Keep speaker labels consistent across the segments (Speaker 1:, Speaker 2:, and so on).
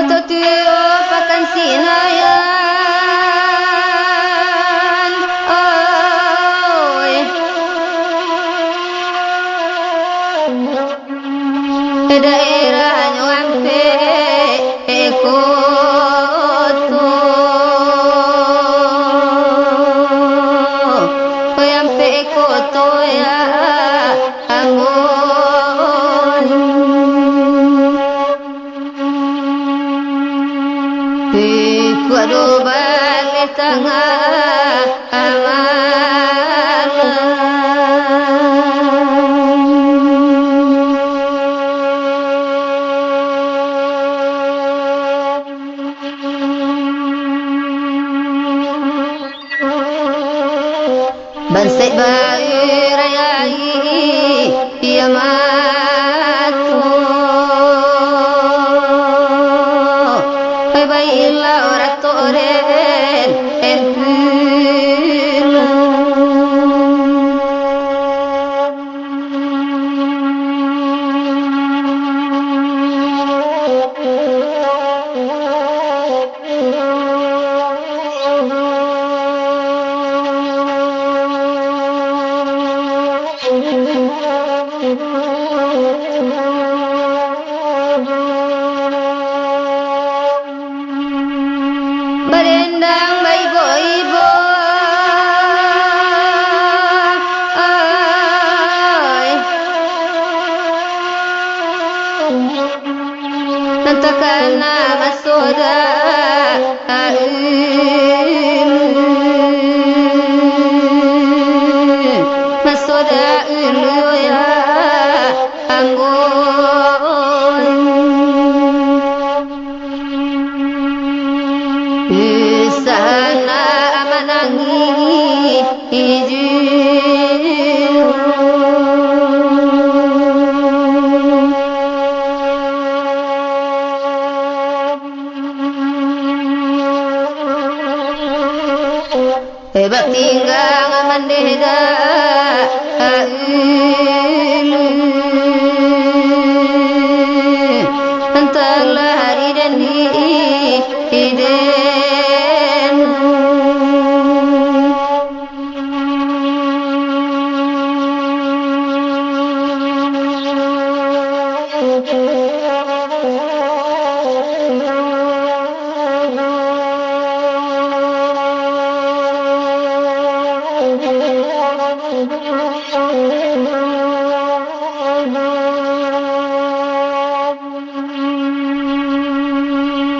Speaker 1: Tuyo pakan sinayan oi daerah nyampe ekoto nyampe ekoto ya angon kuadu balik tengah Bansai bayi rayai ia matu bayi la ora toren berendang bayi ibu nantakan nama soda masoda ya anggon sana amanangi hijau hebat tinggal mandeda antara hari dan hiden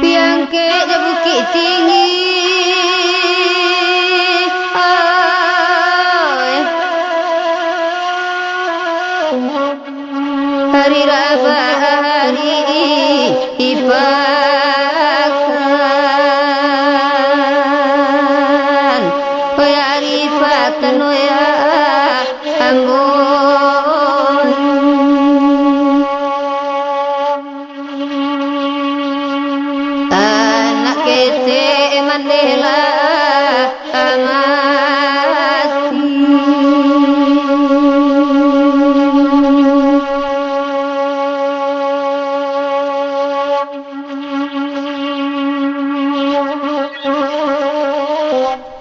Speaker 1: piang ke bukit tinggi hari raba hari ipakan hari ipakan ya anggon anak kete mandela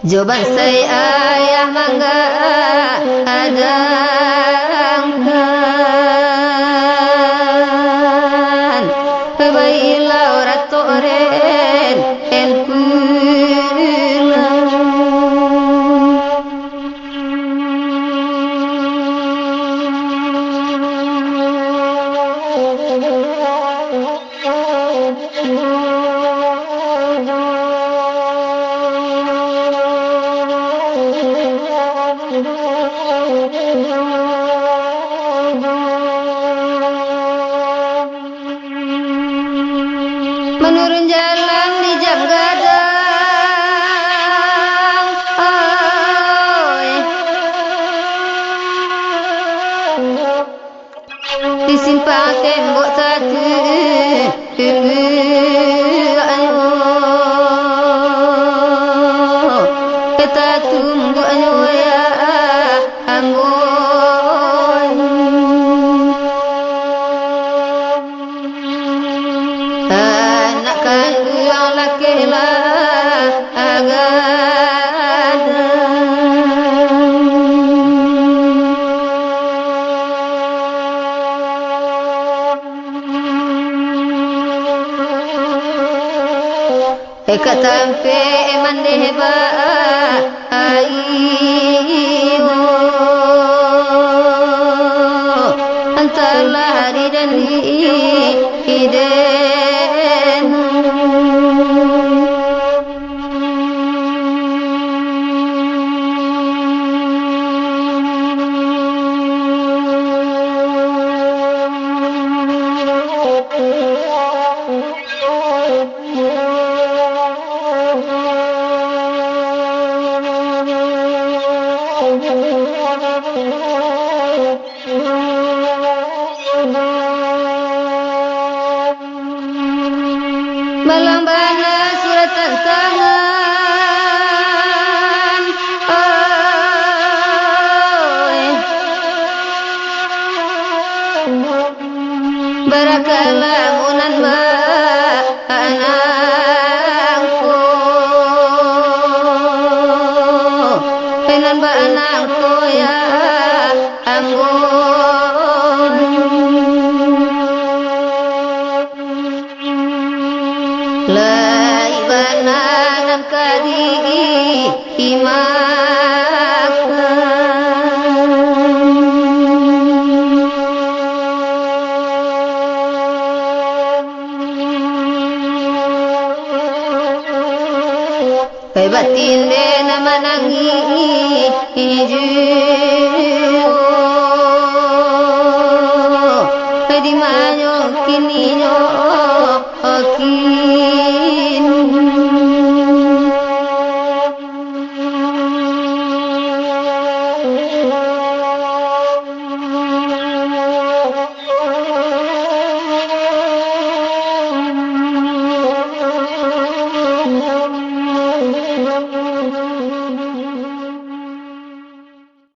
Speaker 1: Jawaban saya ayah mangga adangkan baiklah orang toren menurun jalan di jam gadang di simpang tembok satu kita tunggu ya anggun anak pakelah katampe mandeba aiwo antalari dani iden Malambana suratan tangan Barakalah munan ba anakku Penan ba anakku ya anggun Laibanan kadi imakan batin de namanangi iju di manyo kini nyo